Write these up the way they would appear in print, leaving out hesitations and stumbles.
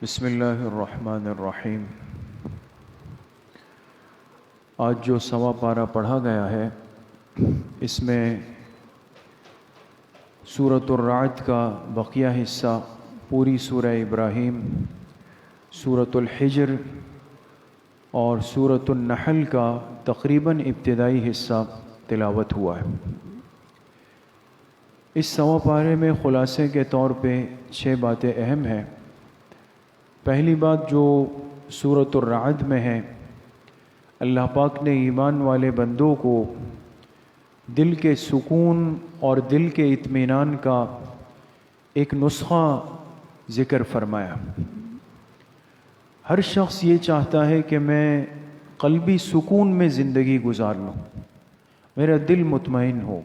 بسم اللہ الرحمن الرحیم۔ آج جو سوا پارہ پڑھا گیا ہے اس میں سورۃ الرعد کا بقیہ حصہ، پوری سورہ ابراہیم، سورۃ الحجر اور سورۃ النحل کا تقریباً ابتدائی حصہ تلاوت ہوا ہے۔ اس سوا پارے میں خلاصے کے طور پہ 6 باتیں اہم ہیں۔ پہلی بات جو سورۃ الرعد میں ہے، اللہ پاک نے ایمان والے بندوں کو دل کے سکون اور دل کے اطمینان کا ایک نسخہ ذکر فرمایا۔ ہر شخص یہ چاہتا ہے کہ میں قلبی سکون میں زندگی گزار لوں، میرا دل مطمئن ہو۔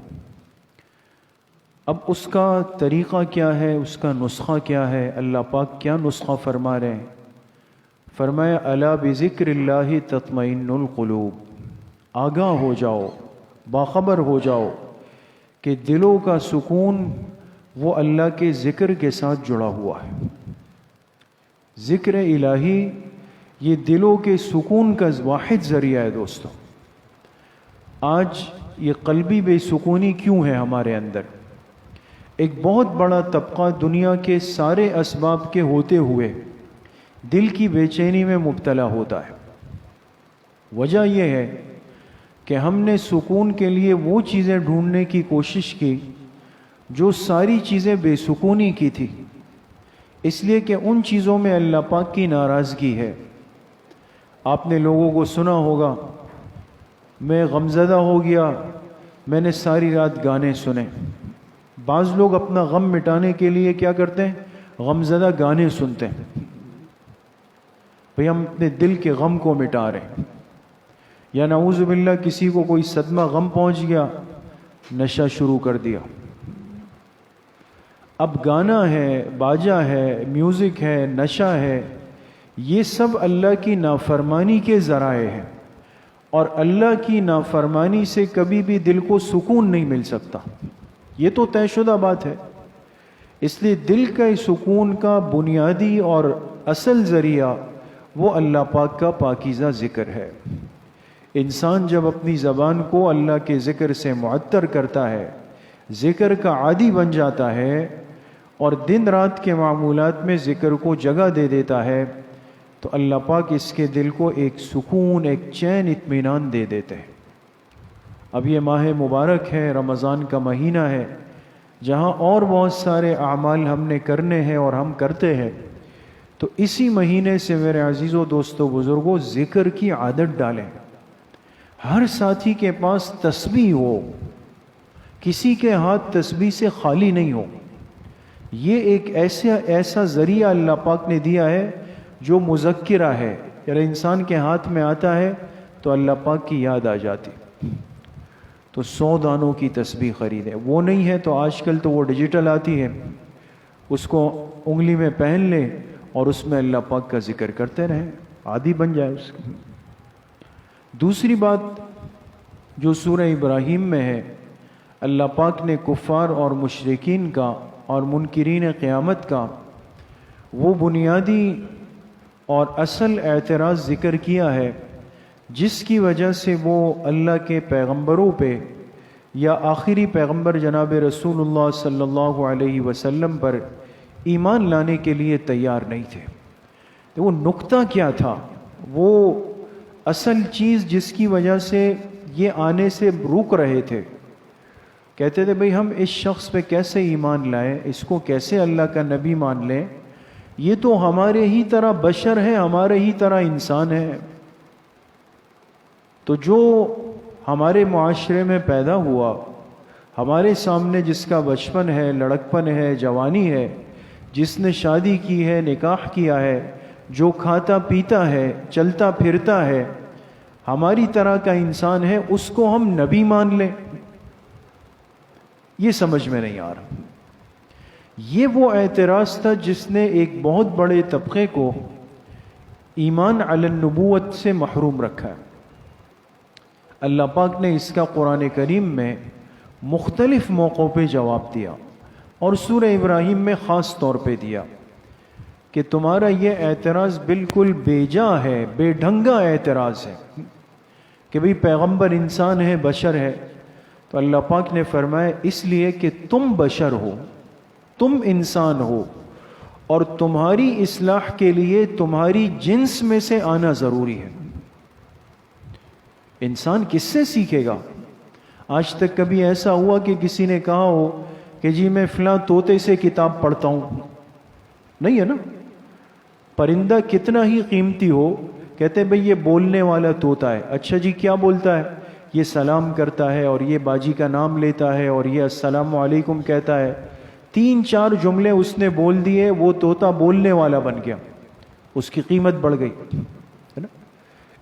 اب اس کا طریقہ کیا ہے، اس کا نسخہ کیا ہے؟ اللہ پاک کیا نسخہ فرما رہے ہیں؟ فرمایا الا بذکر اللہ تطمئن القلوب، آگاہ ہو جاؤ، باخبر ہو جاؤ کہ دلوں کا سکون وہ اللہ کے ذکر کے ساتھ جڑا ہوا ہے۔ ذکر الہی یہ دلوں کے سکون کا واحد ذریعہ ہے۔ دوستو، آج یہ قلبی بے سکونی کیوں ہے ہمارے اندر؟ ایک بہت بڑا طبقہ دنیا کے سارے اسباب کے ہوتے ہوئے دل کی بے چینی میں مبتلا ہوتا ہے۔ وجہ یہ ہے کہ ہم نے سکون کے لیے وہ چیزیں ڈھونڈنے کی کوشش کی جو ساری چیزیں بے سکونی کی تھی، اس لیے کہ ان چیزوں میں اللہ پاک کی ناراضگی ہے۔ آپ نے لوگوں کو سنا ہوگا، میں غمزدہ ہو گیا، میں نے ساری رات گانے سنے۔ بعض لوگ اپنا غم مٹانے کے لیے کیا کرتے ہیں؟ غمزدہ گانے سنتے ہیں۔ بھئی ہم اپنے دل کے غم کو مٹا رہے ہیں۔ یا نعوذ باللہ کسی کو کوئی صدمہ غم پہنچ گیا، نشہ شروع کر دیا۔ اب گانا ہے، باجا ہے، میوزک ہے، نشہ ہے، یہ سب اللہ کی نافرمانی کے ذرائع ہیں، اور اللہ کی نافرمانی سے کبھی بھی دل کو سکون نہیں مل سکتا۔ یہ تو طے شدہ بات ہے۔ اس لیے دل کا سکون کا بنیادی اور اصل ذریعہ وہ اللہ پاک کا پاکیزہ ذکر ہے۔ انسان جب اپنی زبان کو اللہ کے ذکر سے معطر کرتا ہے، ذکر کا عادی بن جاتا ہے اور دن رات کے معمولات میں ذکر کو جگہ دے دیتا ہے، تو اللہ پاک اس کے دل کو ایک سکون، ایک چین، اطمینان دے دیتے ہیں۔ اب یہ ماہ مبارک ہے، رمضان کا مہینہ ہے، جہاں اور بہت سارے اعمال ہم نے کرنے ہیں اور ہم کرتے ہیں، تو اسی مہینے سے میرے عزیزوں، دوستوں، بزرگوں، ذکر کی عادت ڈالیں۔ ہر ساتھی کے پاس تسبیح ہو، کسی کے ہاتھ تسبیح سے خالی نہیں ہو۔ یہ ایک ایسا ذریعہ اللہ پاک نے دیا ہے جو مذکرہ ہے، یعنی انسان کے ہاتھ میں آتا ہے تو اللہ پاک کی یاد آ جاتی۔ تو 100 دانوں کی تسبیح خریدیں، وہ نہیں ہے تو آج کل تو وہ ڈیجیٹل آتی ہے، اس کو انگلی میں پہن لیں اور اس میں اللہ پاک کا ذکر کرتے رہیں، عادی بن جائے اس کی۔ دوسری بات جو سورہ ابراہیم میں ہے، اللہ پاک نے کفار اور مشرکین کا اور منکرین قیامت کا وہ بنیادی اور اصل اعتراض ذکر کیا ہے جس کی وجہ سے وہ اللہ کے پیغمبروں پہ یا آخری پیغمبر جناب رسول اللہ صلی اللہ علیہ وسلم پر ایمان لانے کے لیے تیار نہیں تھے۔ وہ نقطہ کیا تھا؟ وہ اصل چیز جس کی وجہ سے یہ آنے سے رک رہے تھے، کہتے تھے بھئی ہم اس شخص پہ کیسے ایمان لائیں، اس کو کیسے اللہ کا نبی مان لیں، یہ تو ہمارے ہی طرح بشر ہے، ہمارے ہی طرح انسان ہے۔ تو جو ہمارے معاشرے میں پیدا ہوا، ہمارے سامنے جس کا بچپن ہے، لڑکپن ہے، جوانی ہے، جس نے شادی کی ہے، نکاح کیا ہے، جو کھاتا پیتا ہے، چلتا پھرتا ہے، ہماری طرح کا انسان ہے، اس کو ہم نبی مان لیں، یہ سمجھ میں نہیں آ رہا۔ یہ وہ اعتراض تھا جس نے ایک بہت بڑے طبقے کو ایمان علی النبوت سے محروم رکھا ہے۔ اللہ پاک نے اس کا قرآن کریم میں مختلف موقعوں پہ جواب دیا، اور سورہ ابراہیم میں خاص طور پہ دیا۔ کہ تمہارا یہ اعتراض بالکل بے جا ہے، بے ڈھنگا اعتراض ہے کہ بھئی پیغمبر انسان ہے، بشر ہے. تو اللہ پاک نے فرمایا اس لیے کہ تم بشر ہو، تم انسان ہو، اور تمہاری اصلاح کے لیے تمہاری جنس میں سے آنا ضروری ہے. انسان کس سے سیکھے گا؟ آج تک کبھی ایسا ہوا کہ کسی نے کہا ہو کہ جی میں فلاں طوطے سے کتاب پڑھتا ہوں؟ نہیں ہے نا. پرندہ کتنا ہی قیمتی ہو، کہتے ہیں بھئی یہ بولنے والا طوطا ہے. اچھا جی کیا بولتا ہے؟ یہ سلام کرتا ہے، اور یہ باجی کا نام لیتا ہے، اور یہ السلام علیکم کہتا ہے. 3-4 جملے اس نے بول دیے، وہ طوطا بولنے والا بن گیا، اس کی قیمت بڑھ گئی ہے نا.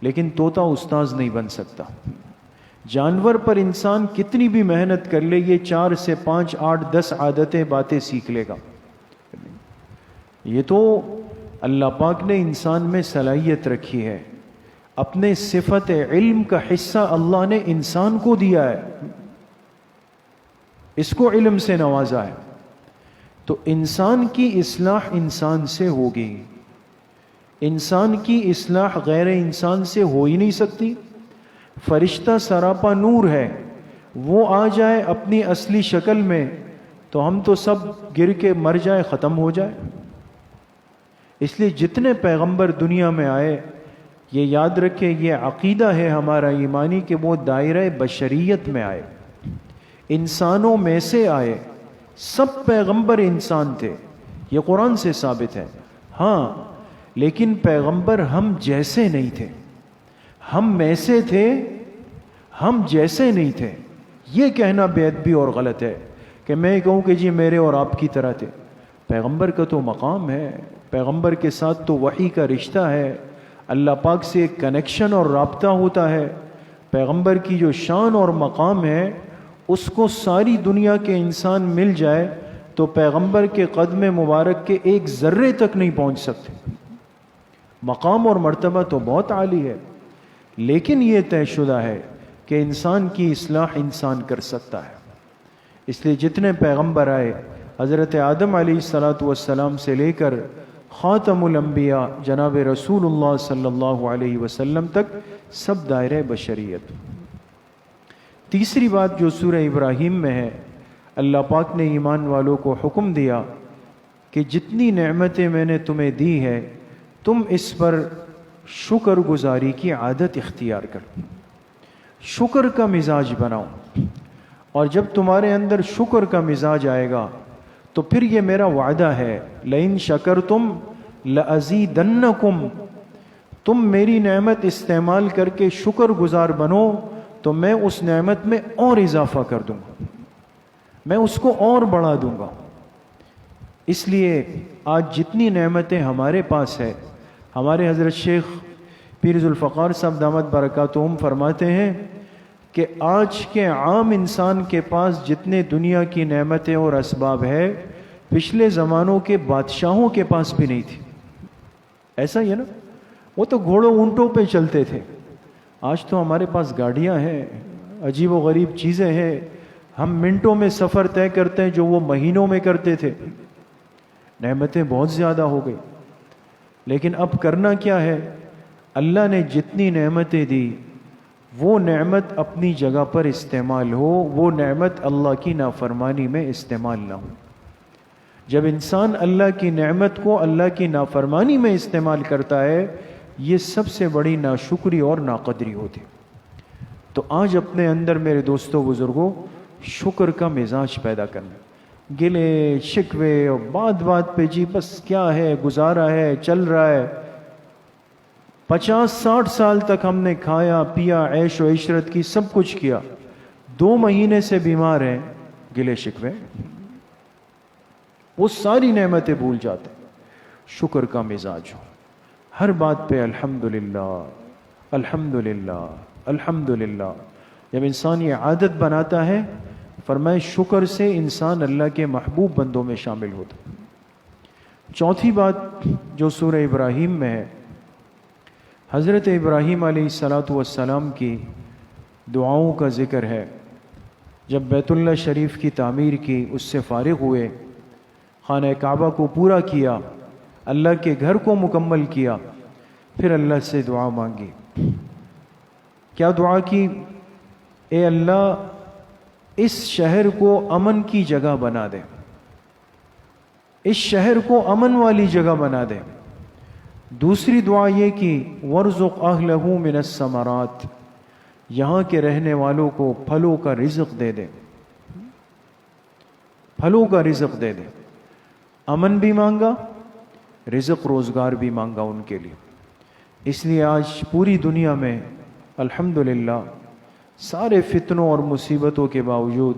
لیکن طوطا استاذ نہیں بن سکتا. جانور پر انسان کتنی بھی محنت کر لے، یہ 4 سے 5 8 10 عادتیں باتیں سیکھ لے گا. یہ تو اللہ پاک نے انسان میں صلاحیت رکھی ہے. اپنے صفت علم کا حصہ اللہ نے انسان کو دیا ہے، اس کو علم سے نوازا ہے. تو انسان کی اصلاح انسان سے ہوگی. انسان کی اصلاح غیر انسان سے ہو ہی نہیں سکتی. فرشتہ سراپا نور ہے، وہ آ جائے اپنی اصلی شکل میں تو ہم تو سب گر کے مر جائے، ختم ہو جائے. اس لیے جتنے پیغمبر دنیا میں آئے، یہ یاد رکھے، یہ عقیدہ ہے ہمارا ایمانی کہ وہ دائرہ بشریت میں آئے، انسانوں میں سے آئے. سب پیغمبر انسان تھے، یہ قرآن سے ثابت ہے. ہاں لیکن پیغمبر ہم جیسے نہیں تھے، ہم میں سے تھے، ہم جیسے نہیں تھے. یہ کہنا بے ادبی اور غلط ہے کہ میں کہوں کہ جی میرے اور آپ کی طرح تھے. پیغمبر کا تو مقام ہے، پیغمبر کے ساتھ تو وحی کا رشتہ ہے، اللہ پاک سے ایک کنیکشن اور رابطہ ہوتا ہے. پیغمبر کی جو شان اور مقام ہے اس کو ساری دنیا کے انسان مل جائے تو پیغمبر کے قدم مبارک کے ایک ذرے تک نہیں پہنچ سکتے. مقام اور مرتبہ تو بہت عالی ہے، لیکن یہ طے شدہ ہے کہ انسان کی اصلاح انسان کر سکتا ہے. اس لیے جتنے پیغمبر آئے، حضرت آدم علیہ السلام سے لے کر خاتم الانبیاء جناب رسول اللہ صلی اللہ علیہ وسلم تک، سب دائرہ بشریت. تیسری بات جو سورہ ابراہیم میں ہے، اللہ پاک نے ایمان والوں کو حکم دیا کہ جتنی نعمتیں میں نے تمہیں دی ہے تم اس پر شکر گزاری کی عادت اختیار کرو، شکر کا مزاج بناؤ. اور جب تمہارے اندر شکر کا مزاج آئے گا تو پھر یہ میرا وعدہ ہے، لئن شکرتم لازیدنکم، تم میری نعمت استعمال کر کے شکر گزار بنو تو میں اس نعمت میں اور اضافہ کر دوں گا، میں اس کو اور بڑھا دوں گا. اس لیے آج جتنی نعمتیں ہمارے پاس ہے، ہمارے حضرت شیخ پیر ذوالفقار صاحب دامت برکاتہم فرماتے ہیں کہ آج کے عام انسان کے پاس جتنے دنیا کی نعمتیں اور اسباب ہے، پچھلے زمانوں کے بادشاہوں کے پاس بھی نہیں تھی. ایسا ہی ہے نا، وہ تو گھوڑوں اونٹوں پہ چلتے تھے. آج تو ہمارے پاس گاڑیاں ہیں، عجیب و غریب چیزیں ہیں، ہم منٹوں میں سفر طے کرتے ہیں جو وہ مہینوں میں کرتے تھے. نعمتیں بہت زیادہ ہو گئی، لیکن اب کرنا کیا ہے؟ اللہ نے جتنی نعمتیں دی وہ نعمت اپنی جگہ پر استعمال ہو، وہ نعمت اللہ کی نافرمانی میں استعمال نہ ہو. جب انسان اللہ کی نعمت کو اللہ کی نافرمانی میں استعمال کرتا ہے، یہ سب سے بڑی ناشکری اور ناقدری ہوتی. تو آج اپنے اندر میرے دوستوں بزرگوں شکر کا مزاج پیدا کرنا. گلے شکوے اور بات بات پہ جی بس کیا ہے، گزارا ہے، چل رہا ہے، 50-60 سال تک ہم نے کھایا پیا، عیش و عشرت کی، سب کچھ کیا، 2 مہینے سے بیمار ہیں، گلے شکوے، وہ ساری نعمتیں بھول جاتے. شکر کا مزاج ہو، ہر بات پہ الحمدللہ الحمدللہ الحمدللہ. جب انسان یہ عادت بناتا ہے، فرمائے شکر سے انسان اللہ کے محبوب بندوں میں شامل ہوتا. چوتھی بات جو سورہ ابراہیم میں ہے، حضرت ابراہیم علیہ السلام کی دعاؤں کا ذکر ہے. جب بیت اللہ شریف کی تعمیر کی، اس سے فارغ ہوئے، خانہ کعبہ کو پورا کیا، اللہ کے گھر کو مکمل کیا، پھر اللہ سے دعا مانگی۔ کیا دعا کی؟ اے اللہ اس شہر کو امن کی جگہ بنا دے، اس شہر کو امن والی جگہ بنا دے۔ دوسری دعا یہ کی وَارْزُقْ أَهْلَهُ مِنَ الثَّمَرَاتِ، یہاں کے رہنے والوں کو پھلوں کا رزق دے دے، پھلوں کا رزق دے دے۔ امن بھی مانگا، رزق روزگار بھی مانگا ان کے لیے۔ اس لیے آج پوری دنیا میں الحمدللہ سارے فتنوں اور مصیبتوں کے باوجود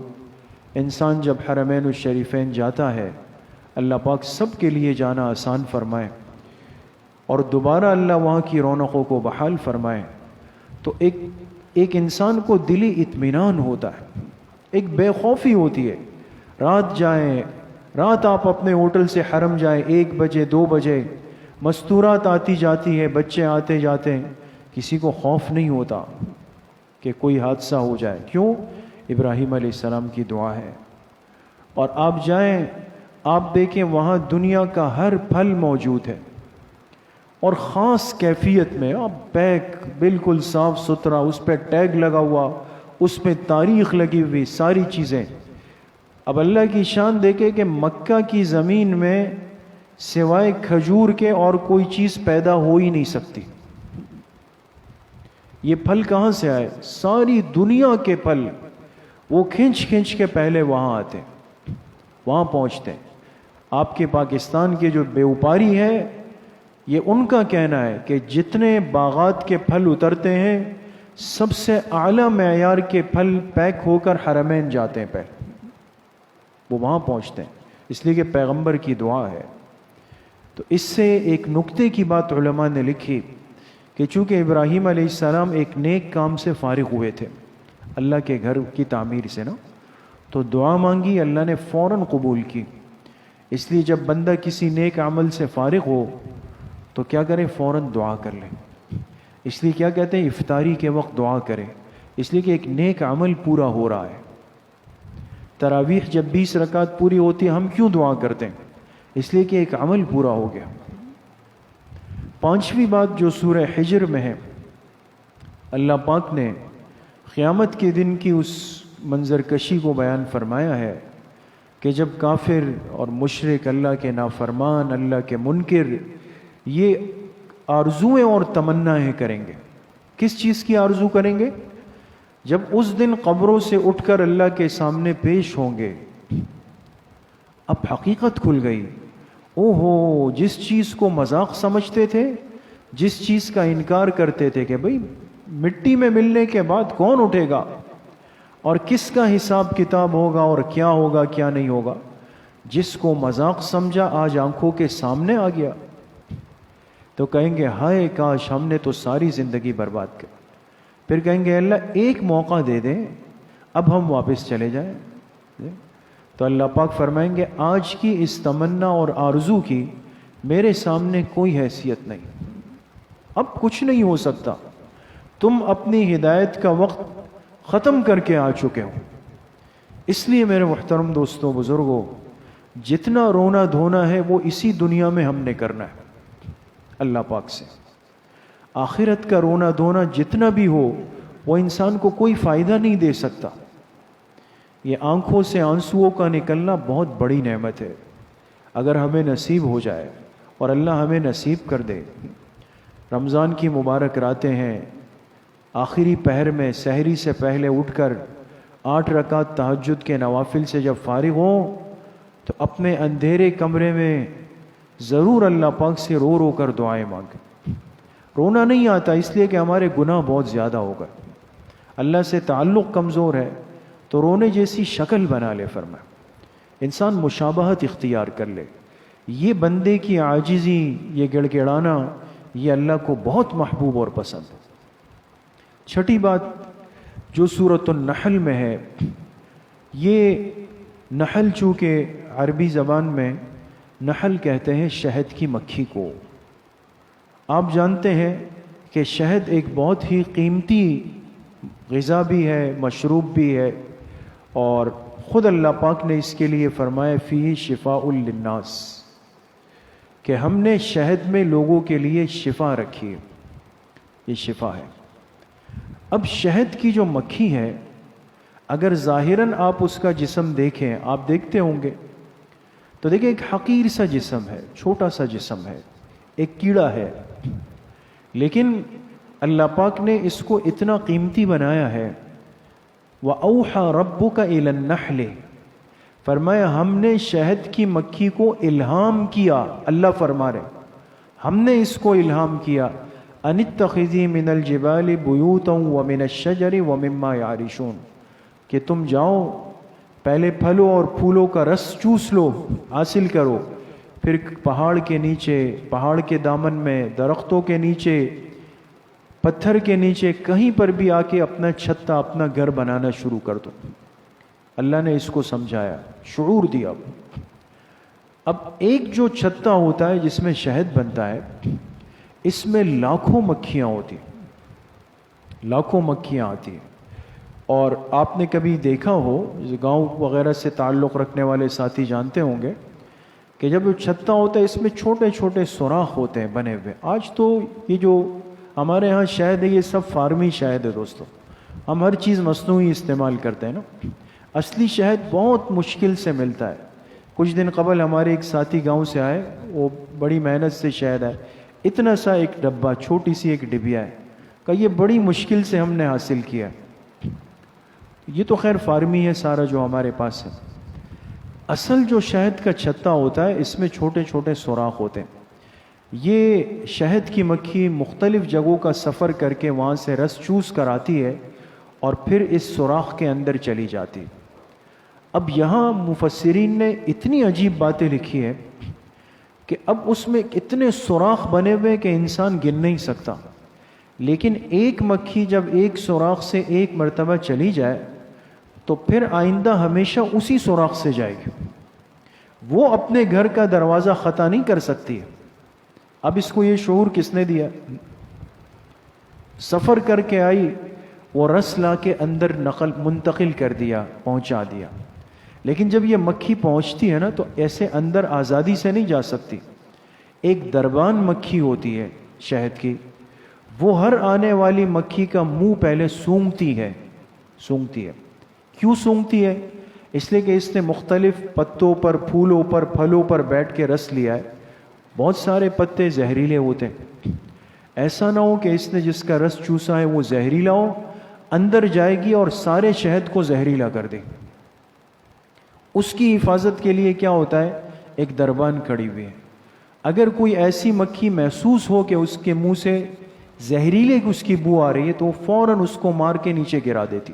انسان جب حرمین الشریفین جاتا ہے، اللہ پاک سب کے لیے جانا آسان فرمائے اور دوبارہ اللہ وہاں کی رونقوں کو بحال فرمائے، تو ایک انسان کو دلی اطمینان ہوتا ہے، ایک بے خوفی ہوتی ہے۔ رات آپ اپنے ہوٹل سے حرم جائیں 1 بجے 2 بجے، مستورات آتی جاتی ہے، بچے آتے جاتے ہیں، کسی کو خوف نہیں ہوتا کہ کوئی حادثہ ہو جائے۔ کیوں؟ ابراہیم علیہ السلام کی دعا ہے۔ اور آپ جائیں، آپ دیکھیں وہاں دنیا کا ہر پھل موجود ہے اور خاص کیفیت میں، پیک بالکل صاف ستھرا، اس پہ ٹیگ لگا ہوا، اس پہ تاریخ لگی ہوئی، ساری چیزیں۔ اب اللہ کی شان دیکھے کہ مکہ کی زمین میں سوائے کھجور کے اور کوئی چیز پیدا ہو ہی نہیں سکتی۔ یہ پھل کہاں سے آئے؟ ساری دنیا کے پھل وہ کھنچ کھنچ کے پہلے وہاں آتے ہیں، وہاں پہنچتے ہیں۔ آپ کے پاکستان کے جو بیوپاری ہے، یہ ان کا کہنا ہے کہ جتنے باغات کے پھل اترتے ہیں، سب سے اعلیٰ معیار کے پھل پیک ہو کر حرمین جاتے ہیں، پہلے وہ وہاں پہنچتے ہیں، اس لیے کہ پیغمبر کی دعا ہے۔ تو اس سے ایک نکتے کی بات علماء نے لکھی کہ چونکہ ابراہیم علیہ السلام ایک نیک کام سے فارغ ہوئے تھے، اللہ کے گھر کی تعمیر سے نا، تو دعا مانگی، اللہ نے فوراً قبول کی۔ اس لیے جب بندہ کسی نیک عمل سے فارغ ہو تو کیا کرے؟ فوراً دعا کر لے۔ اس لیے کیا کہتے ہیں؟ افطاری کے وقت دعا کرے، اس لیے کہ ایک نیک عمل پورا ہو رہا ہے۔ تراویح جب 20 رکعت پوری ہوتی ہے، ہم کیوں دعا کرتے ہیں؟ اس لیے کہ ایک عمل پورا ہو گیا۔ پانچویں بات جو سورہ حجر میں ہے، اللہ پاک نے قیامت کے دن کی اس منظر کشی کو بیان فرمایا ہے کہ جب کافر اور مشرک، اللہ کے نافرمان، اللہ کے منکر، یہ آرزویں اور تمنائیں کریں گے۔ کس چیز کی آرزو کریں گے؟ جب اس دن قبروں سے اٹھ کر اللہ کے سامنے پیش ہوں گے، اب حقیقت کھل گئی۔ اوہو، جس چیز کو مذاق سمجھتے تھے، جس چیز کا انکار کرتے تھے کہ بھئی مٹی میں ملنے کے بعد کون اٹھے گا اور کس کا حساب کتاب ہوگا اور کیا ہوگا کیا نہیں ہوگا، جس کو مذاق سمجھا آج آنکھوں کے سامنے آ گیا، تو کہیں گے ہائے کاش ہم نے تو ساری زندگی برباد کر۔ پھر کہیں گے اللہ ایک موقع دے دیں، اب ہم واپس چلے جائیں۔ تو اللہ پاک فرمائیں گے آج کی اس تمنا اور آرزو کی میرے سامنے کوئی حیثیت نہیں، اب کچھ نہیں ہو سکتا، تم اپنی ہدایت کا وقت ختم کر کے آ چکے ہو۔ اس لیے میرے محترم دوستوں، بزرگوں، جتنا رونا دھونا ہے وہ اسی دنیا میں ہم نے کرنا ہے اللہ پاک سے۔ آخرت کا رونا دھونا جتنا بھی ہو وہ انسان کو کوئی فائدہ نہیں دے سکتا۔ یہ آنکھوں سے آنسوؤں کا نکلنا بہت بڑی نعمت ہے، اگر ہمیں نصیب ہو جائے اور اللہ ہمیں نصیب کر دے۔ رمضان کی مبارک راتیں ہیں، آخری پہر میں سحری سے پہلے اٹھ کر 8 رکعت تہجد کے نوافل سے جب فارغ ہوں تو اپنے اندھیرے کمرے میں ضرور اللہ پاک سے رو رو کر دعائیں مانگیں۔ رونا نہیں آتا اس لیے کہ ہمارے گناہ بہت زیادہ ہو گئے، اللہ سے تعلق کمزور ہے، تو رونے جیسی شکل بنا لے، فرمایا انسان مشابہت اختیار کر لے۔ یہ بندے کی عاجزی، یہ گڑ گڑانا، یہ اللہ کو بہت محبوب اور پسند ہے۔ چھٹی بات جو سورۃ النحل میں ہے، یہ نحل چونکہ عربی زبان میں نحل کہتے ہیں شہد کی مکھی کو۔ آپ جانتے ہیں کہ شہد ایک بہت ہی قیمتی غذا بھی ہے، مشروب بھی ہے، اور خود اللہ پاک نے اس کے لیے فرمایا فیہ شفاء للناس، کہ ہم نے شہد میں لوگوں کے لیے شفا رکھی ہے، یہ شفا ہے۔ اب شہد کی جو مکھی ہے، اگر ظاہراً آپ اس کا جسم دیکھیں، آپ دیکھتے ہوں گے تو دیکھیں ایک حقیر سا جسم ہے، چھوٹا سا جسم ہے، ایک کیڑا ہے، لیکن اللہ پاک نے اس کو اتنا قیمتی بنایا ہے۔ وَأَوْحَى رَبُّكَ إِلَى النَّحْلِ، فرمایا ہم نے شہد کی مکھی کو الہام کیا، اللہ فرما رہے ہم نے اس کو الہام کیا، أَنِ اتَّخِذِي مِنَ الْجِبَالِ بُيُوتًا وَمِنَ الشَّجَرِ وَمِمَّا يَعْرِشُونَ، کہ تم جاؤ پہلے پھلوں اور پھولوں کا رس چوس لو، حاصل کرو، پھر پہاڑ کے نیچے، پہاڑ کے دامن میں، درختوں کے نیچے، پتھر کے نیچے، کہیں پر بھی آ کے اپنا چھتا، اپنا گھر بنانا شروع کر دو۔ اللہ نے اس کو سمجھایا، شعور دیا۔ اب ایک جو چھتا ہوتا ہے جس میں شہد بنتا ہے، اس میں لاکھوں مکھیاں ہوتی، لاکھوں مکھیاں آتی ہیں۔ اور آپ نے کبھی دیکھا ہو، گاؤں وغیرہ سے تعلق رکھنے والے ساتھی جانتے ہوں گے کہ جب چھتا ہوتا ہے اس میں چھوٹے چھوٹے سوراخ ہوتے ہیں بنے ہوئے۔ آج تو یہ جو ہمارے ہاں شہد ہے یہ سب فارمی شہد ہے دوستو، ہم ہر چیز مصنوعی استعمال کرتے ہیں نا۔ اصلی شہد بہت مشکل سے ملتا ہے۔ کچھ دن قبل ہمارے ایک ساتھی گاؤں سے آئے، وہ بڑی محنت سے شہد ہے، اتنا سا ایک ڈبہ، چھوٹی سی ایک ڈبیا ہے، کہ یہ بڑی مشکل سے ہم نے حاصل کیا۔ یہ تو خیر فارمی ہے سارا جو ہمارے پاس ہے۔ اصل جو شہد کا چھتا ہوتا ہے اس میں چھوٹے چھوٹے سوراخ ہوتے ہیں۔ یہ شہد کی مکھی مختلف جگہوں کا سفر کر کے وہاں سے رس چوس کر آتی ہے اور پھر اس سوراخ کے اندر چلی جاتی۔ اب یہاں مفسرین نے اتنی عجیب باتیں لکھی ہے کہ اب اس میں اتنے سوراخ بنے ہوئے کہ انسان گن نہیں سکتا، لیکن ایک مکھی جب ایک سوراخ سے ایک مرتبہ چلی جائے تو پھر آئندہ ہمیشہ اسی سوراخ سے جائے گی، وہ اپنے گھر کا دروازہ خطا نہیں کر سکتی ہے۔ اب اس کو یہ شعور کس نے دیا؟ سفر کر کے آئی، وہ رس لا کے اندر منتقل کر دیا، پہنچا دیا، لیکن جب یہ مکھی پہنچتی ہے نا تو ایسے اندر آزادی سے نہیں جا سکتی۔ ایک دربان مکھی ہوتی ہے شہد کی، وہ ہر آنے والی مکھی کا منہ پہلے سونگتی ہے۔ کیوں سونگتی ہے؟ اس لیے کہ اس نے مختلف پتوں پر، پھولوں پر، پھلوں پر بیٹھ کے رس لیا ہے۔ بہت سارے پتے زہریلے ہوتے ہیں، ایسا نہ ہو کہ اس نے جس کا رس چوسا ہے وہ زہریلا ہو، اندر جائے گی اور سارے شہد کو زہریلا کر دے۔ اس کی حفاظت کے لیے کیا ہوتا ہے؟ ایک دربان کھڑی ہوئی ہے۔ اگر کوئی ایسی مکھی محسوس ہو کہ اس کے منہ سے زہریلے کی اس کی بو آ رہی ہے تو وہ فوراً اس کو مار کے نیچے گرا دیتی۔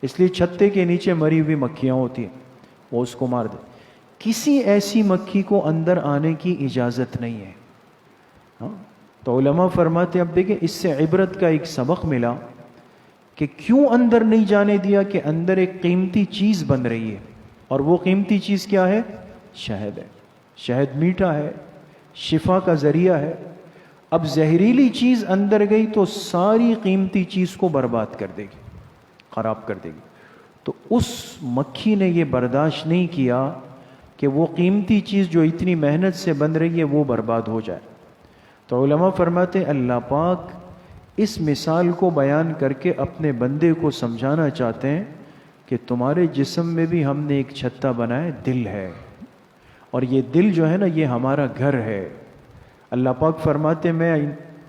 اس لیے چھتے کے نیچے مری ہوئی مکھیاں ہوتی ہیں، وہ اس کو مار دے۔ کسی ایسی مکھی کو اندر آنے کی اجازت نہیں ہے۔ تو علماء فرماتے ہیں، اب دیکھیں اس سے عبرت کا ایک سبق ملا کہ کیوں اندر نہیں جانے دیا، کہ اندر ایک قیمتی چیز بن رہی ہے، اور وہ قیمتی چیز کیا ہے؟ شہد ہے۔ شہد میٹھا ہے، شفا کا ذریعہ ہے۔ اب زہریلی چیز اندر گئی تو ساری قیمتی چیز کو برباد کر دے گی، خراب کر دے گی۔ تو اس مکھی نے یہ برداشت نہیں کیا کہ وہ قیمتی چیز جو اتنی محنت سے بن رہی ہے وہ برباد ہو جائے۔ تو علماء فرماتے ہیں اللہ پاک اس مثال کو بیان کر کے اپنے بندے کو سمجھانا چاہتے ہیں کہ تمہارے جسم میں بھی ہم نے ایک چھتا بنایا، دل ہے، اور یہ دل جو ہے نا یہ ہمارا گھر ہے۔ اللہ پاک فرماتے ہیں میں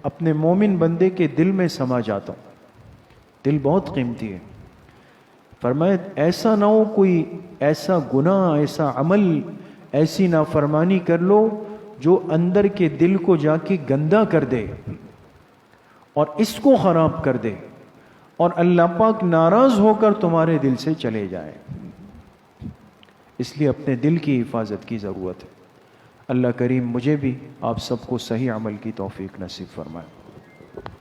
اپنے مومن بندے کے دل میں سما جاتا ہوں۔ دل بہت قیمتی ہے۔ فرمایا ایسا نہ ہو کوئی ایسا گناہ، ایسا عمل، ایسی نافرمانی کر لو جو اندر کے دل کو جا کے گندا کر دے اور اس کو خراب کر دے، اور اللہ پاک ناراض ہو کر تمہارے دل سے چلے جائے۔ اس لیے اپنے دل کی حفاظت کی ضرورت ہے۔ اللہ کریم مجھے بھی آپ سب کو صحیح عمل کی توفیق نصیب فرمائے۔